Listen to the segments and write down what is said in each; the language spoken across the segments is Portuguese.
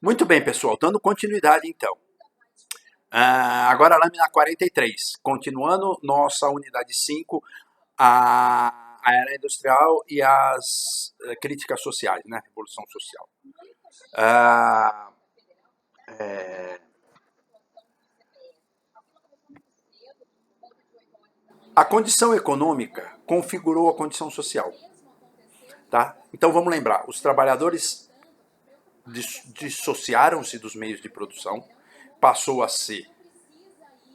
Muito bem, pessoal, dando continuidade então. Agora a lâmina 43, continuando nossa unidade 5, a era industrial e as críticas sociais, né? Revolução social. Ah, é, a condição econômica configurou a condição social. Tá? Então vamos lembrar, os trabalhadores dissociaram-se dos meios de produção, passou a ser,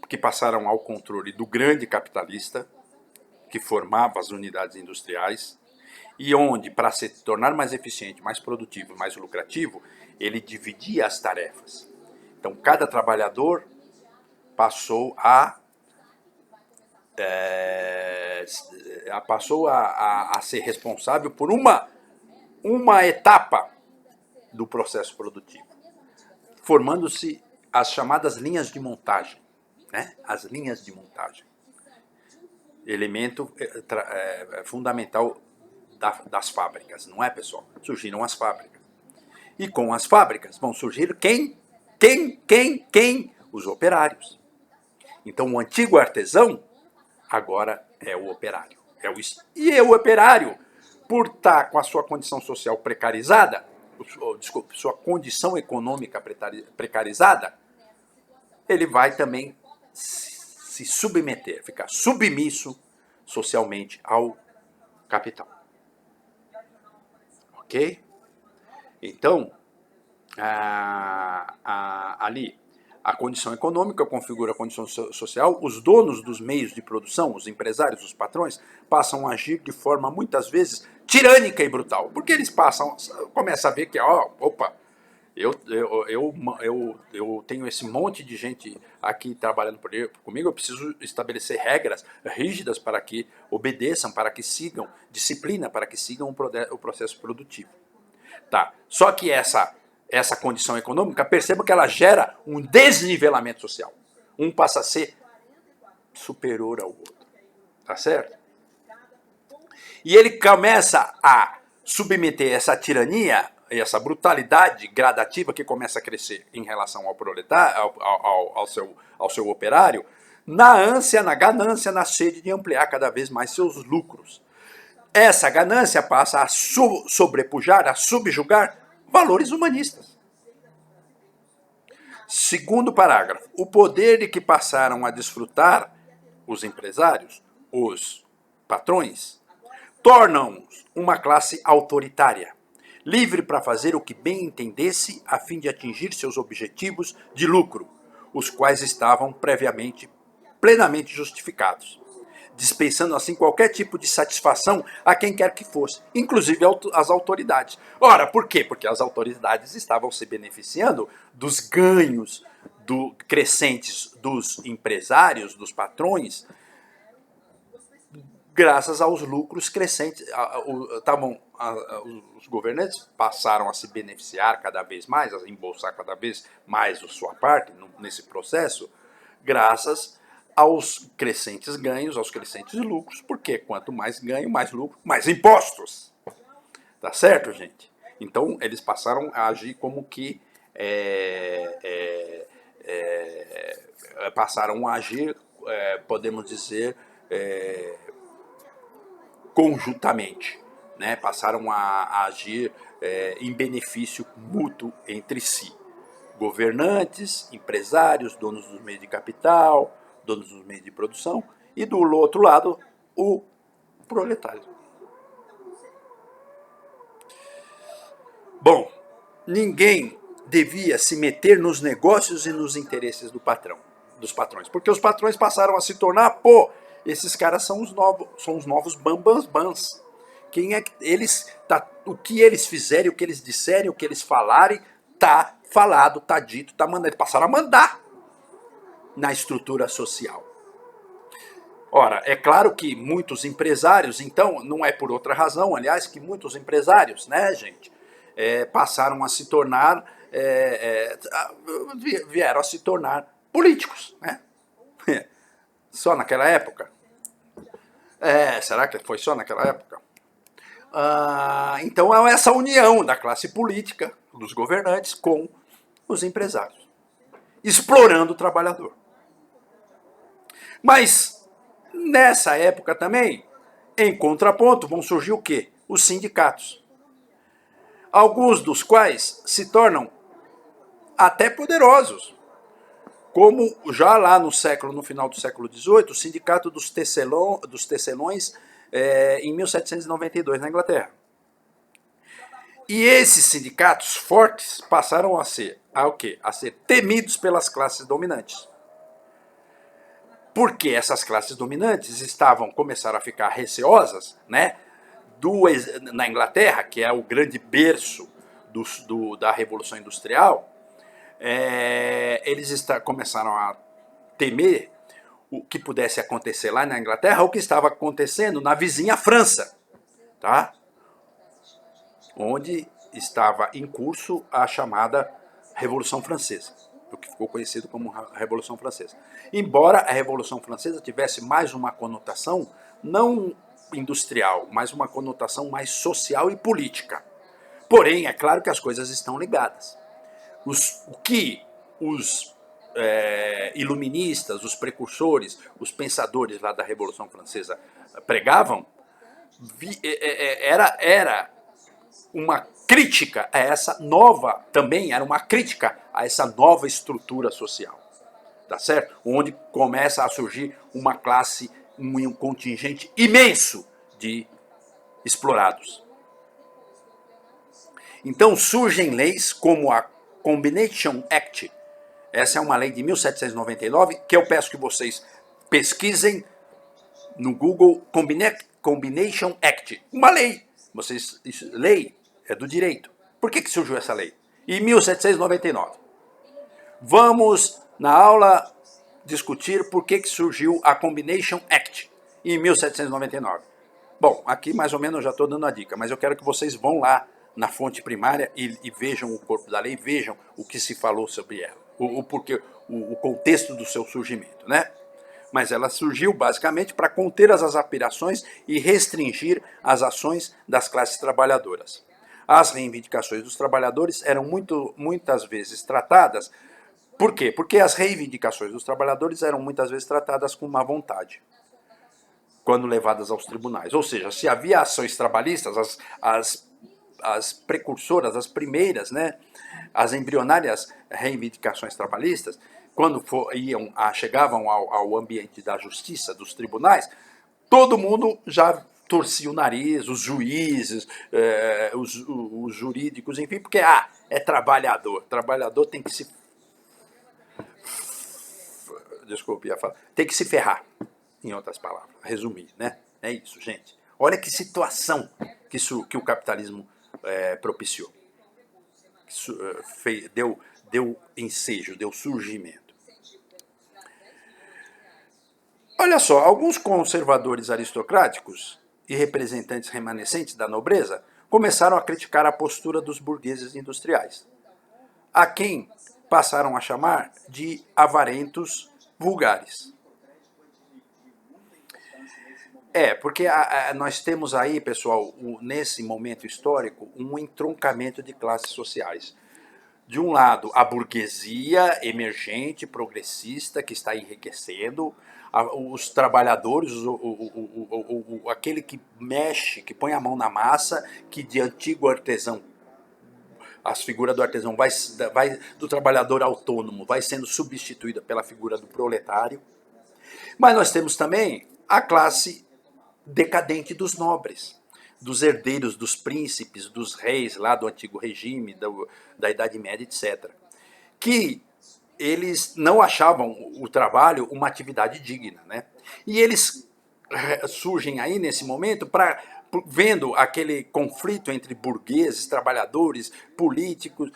que passaram ao controle do grande capitalista, que formava as unidades industriais, e onde, para se tornar mais eficiente, mais produtivo, mais lucrativo, ele dividia as tarefas. Então, cada trabalhador passou a ser responsável por uma etapa do processo produtivo, formando-se as chamadas linhas de montagem, né? As linhas de montagem, elemento fundamental das fábricas, não é, pessoal? Surgiram as fábricas. E com as fábricas vão surgir quem? Quem? Os operários. Então o antigo artesão agora é o operário. E o operário, por estar com a sua condição social precarizada, desculpe, sua condição econômica precarizada, ele vai também se submeter, ficar submisso socialmente ao capital. Ok? Então, ali, a condição econômica configura a condição social, os donos dos meios de produção, os empresários, os patrões, passam a agir de forma, muitas vezes, tirânica e brutal. Porque eles começam a ver que, opa, eu tenho esse monte de gente aqui trabalhando comigo, eu preciso estabelecer regras rígidas para que obedeçam, para que sigam, disciplina, para que sigam o processo produtivo. Tá. Só que essa condição econômica, perceba que ela gera um desnivelamento social. Um passa a ser superior ao outro. Tá certo? E ele começa a submeter essa tirania, essa brutalidade gradativa que começa a crescer em relação ao proletário, ao seu operário, na ânsia, na ganância, na sede de ampliar cada vez mais seus lucros. Essa ganância passa a sobrepujar, a subjugar valores humanistas. Segundo parágrafo, o poder de que passaram a desfrutar os empresários, os patrões, tornam-os uma classe autoritária, livre para fazer o que bem entendesse a fim de atingir seus objetivos de lucro, os quais estavam previamente plenamente justificados, dispensando assim qualquer tipo de satisfação a quem quer que fosse, inclusive as autoridades. Ora, por quê? Porque as autoridades estavam se beneficiando dos ganhos crescentes dos empresários, dos patrões, graças aos lucros crescentes. Os governantes passaram a se beneficiar cada vez mais, a embolsar cada vez mais a sua parte nesse processo, graças aos crescentes ganhos, aos crescentes lucros, porque quanto mais ganho, mais lucro, mais impostos. Tá certo, gente? Então, eles passaram a agir como que passaram a agir, podemos dizer, conjuntamente, né? Passaram a agir em benefício mútuo entre si. Governantes, empresários, donos dos meios de capital, donos dos meios de produção, e do outro lado, o proletário. Bom, ninguém devia se meter nos negócios e nos interesses dos patrões, porque os patrões passaram a se tornar, esses caras são os novos bambambãs. Quem é que o que eles fizerem, o que eles disserem, o que eles falarem, tá falado, tá dito, tá mandado. Eles passaram a mandar na estrutura social. Ora, é claro que muitos empresários, então, não é por outra razão, aliás, que muitos empresários, né, gente, passaram a se tornar, vieram a se tornar políticos, né? Só naquela época? Será que foi só naquela época? Então é essa união da classe política, dos governantes, com os empresários, explorando o trabalhador. Mas, nessa época também, em contraponto, vão surgir o quê? Os sindicatos. Alguns dos quais se tornam até poderosos. Como já lá no final do século XVIII, o Sindicato dos Tecelões, em 1792, na Inglaterra. E esses sindicatos fortes passaram a ser temidos pelas classes dominantes. Porque essas classes dominantes começaram a ficar receosas, né, na Inglaterra, que é o grande berço da Revolução Industrial. Eles começaram a temer o que pudesse acontecer lá na Inglaterra, o que estava acontecendo na vizinha França, tá? Onde estava em curso a chamada Revolução Francesa, o que ficou conhecido como Revolução Francesa. Embora a Revolução Francesa tivesse mais uma conotação não industrial, mas uma conotação mais social e política. Porém, é claro que as coisas estão ligadas. O que os iluministas, os precursores, os pensadores lá da Revolução Francesa pregavam, era uma crítica a essa nova, também era uma crítica a essa nova estrutura social, tá certo? Onde começa a surgir uma classe, um contingente imenso de explorados. Então surgem leis como a Combination Act. Essa é uma lei de 1799 que eu peço que vocês pesquisem no Google. Combination Act. Uma lei. Lei é do direito. Por que surgiu essa lei? Em 1799. Vamos, na aula, discutir por que surgiu a Combination Act em 1799. Bom, aqui mais ou menos eu já estou dando a dica, mas eu quero que vocês vão lá na fonte primária e vejam o corpo da lei, vejam o que se falou sobre ela, o contexto do seu surgimento, né? Mas ela surgiu basicamente para conter as aspirações e restringir as ações das classes trabalhadoras. As reivindicações dos trabalhadores eram muitas vezes tratadas. Por quê? Porque as reivindicações dos trabalhadores eram muitas vezes tratadas com má vontade, quando levadas aos tribunais. Ou seja, se havia ações trabalhistas, as precursoras, as primeiras, né, as embrionárias reivindicações trabalhistas, quando chegavam ao ambiente da justiça, dos tribunais, todo mundo já torcia o nariz, os juízes, os jurídicos, enfim, porque é trabalhador. Trabalhador tem que se... Desculpe, ia falar. Tem que se ferrar, em outras palavras. Resumir, né? É isso, gente. Olha que situação que o capitalismo propiciou. Deu ensejo, deu surgimento. Olha só, alguns conservadores aristocráticos e representantes remanescentes da nobreza começaram a criticar a postura dos burgueses industriais, a quem passaram a chamar de avarentos vulgares. Porque nós temos aí, pessoal, nesse momento histórico, um entroncamento de classes sociais. De um lado, a burguesia emergente, progressista, que está enriquecendo, os trabalhadores, aquele que mexe, que põe a mão na massa, que de antigo artesão, as figuras do artesão do trabalhador autônomo vai sendo substituída pela figura do proletário. Mas nós temos também a classe decadente dos nobres, dos herdeiros dos príncipes, dos reis lá do antigo regime, da Idade Média, etc. Que eles não achavam o trabalho uma atividade digna, né? E eles surgem aí nesse momento vendo aquele conflito entre burgueses, trabalhadores, políticos,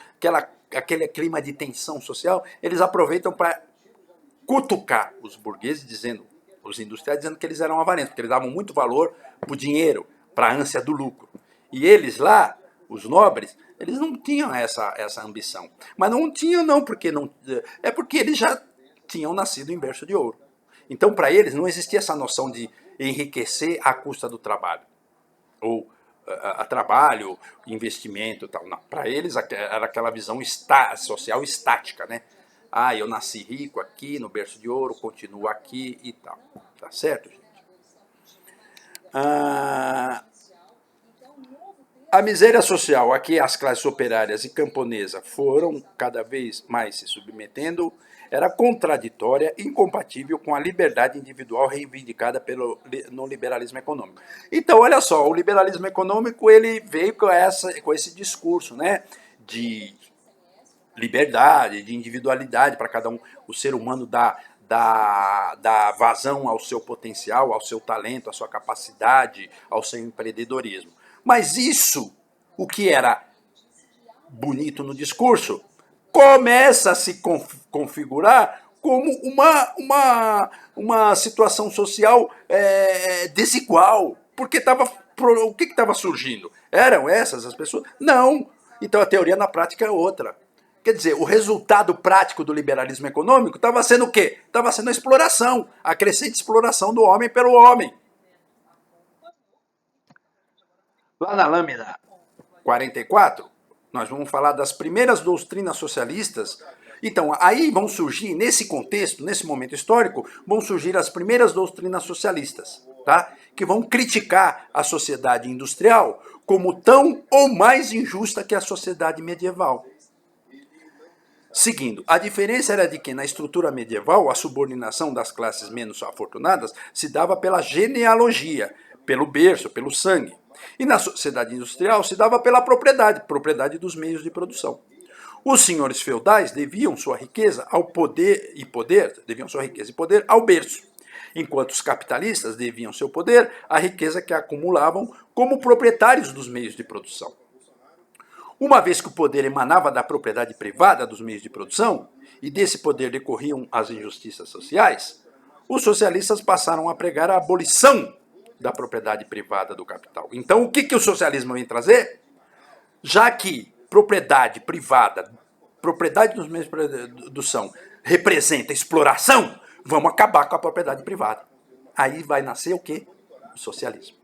aquele clima de tensão social, eles aproveitam para cutucar os burgueses, os industriais, dizendo que eles eram avarentos, porque eles davam muito valor para o dinheiro, para a ânsia do lucro. E eles lá, os nobres, eles não tinham essa ambição. Mas não tinham porque eles já tinham nascido em berço de ouro. Então, para eles, não existia essa noção de enriquecer à custa do trabalho, ou a trabalho, investimento e tal. Para eles era aquela visão social estática, né? Ah, eu nasci rico aqui, no berço de ouro, continuo aqui e tal. Tá certo, gente? A miséria social a que as classes operárias e camponesa foram cada vez mais se submetendo era contraditória e incompatível com a liberdade individual reivindicada no liberalismo econômico. Então, olha só, o liberalismo econômico ele veio com esse discurso, né, de liberdade, de individualidade para cada um. O ser humano dá vazão ao seu potencial, ao seu talento, à sua capacidade, ao seu empreendedorismo. Mas isso, o que era bonito no discurso, começa a se configurar como uma situação social desigual. Porque o que estava surgindo? Eram essas as pessoas? Não. Então a teoria na prática é outra. Quer dizer, o resultado prático do liberalismo econômico estava sendo o quê? Estava sendo a exploração, a crescente exploração do homem pelo homem. Lá na lâmina 44, nós vamos falar das primeiras doutrinas socialistas. Então, aí vão surgir, nesse contexto, nesse momento histórico, vão surgir as primeiras doutrinas socialistas, tá? Que vão criticar a sociedade industrial como tão ou mais injusta que a sociedade medieval. Seguindo, a diferença era de que na estrutura medieval a subordinação das classes menos afortunadas se dava pela genealogia, pelo berço, pelo sangue. E na sociedade industrial se dava pela propriedade dos meios de produção. Os senhores feudais deviam sua riqueza e poder ao berço, enquanto os capitalistas deviam seu poder à riqueza que acumulavam como proprietários dos meios de produção. Uma vez que o poder emanava da propriedade privada dos meios de produção, e desse poder decorriam as injustiças sociais, os socialistas passaram a pregar a abolição da propriedade privada do capital. Então, o que o socialismo vem trazer? Já que propriedade privada, propriedade dos meios de produção, representa exploração, vamos acabar com a propriedade privada. Aí vai nascer o quê? O socialismo.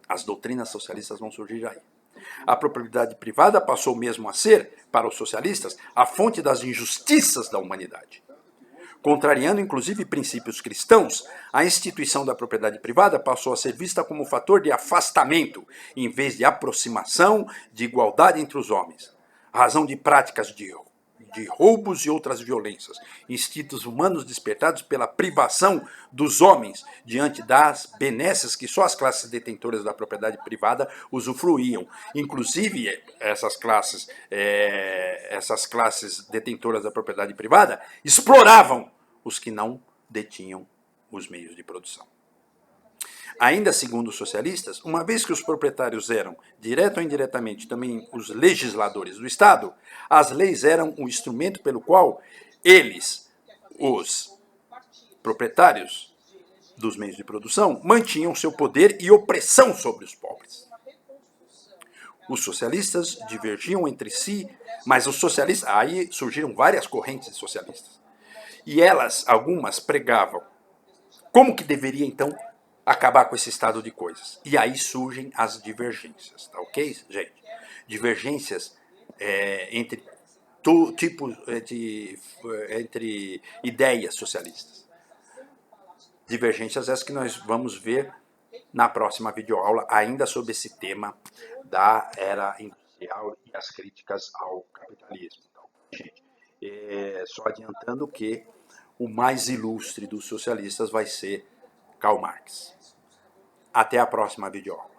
As doutrinas socialistas vão surgir aí. A propriedade privada passou mesmo a ser, para os socialistas, a fonte das injustiças da humanidade. Contrariando inclusive princípios cristãos, a instituição da propriedade privada passou a ser vista como fator de afastamento, em vez de aproximação, de igualdade entre os homens. A razão de práticas de roubos e outras violências, instintos humanos despertados pela privação dos homens diante das benesses que só as classes detentoras da propriedade privada usufruíam. Inclusive, essas classes detentoras da propriedade privada exploravam os que não detinham os meios de produção. Ainda segundo os socialistas, uma vez que os proprietários eram, direto ou indiretamente, também os legisladores do Estado, as leis eram o instrumento pelo qual eles, os proprietários dos meios de produção, mantinham seu poder e opressão sobre os pobres. Os socialistas divergiam entre si, mas os socialistas, aí surgiram várias correntes socialistas. E algumas pregavam como que deveria então acabar com esse estado de coisas. E aí surgem as divergências, tá ok, gente? Divergências entre ideias socialistas. Divergências essas que nós vamos ver na próxima videoaula, ainda sobre esse tema da era industrial e as críticas ao capitalismo. Então, gente, só adiantando que o mais ilustre dos socialistas vai ser Karl Marx. Até a próxima videoaula.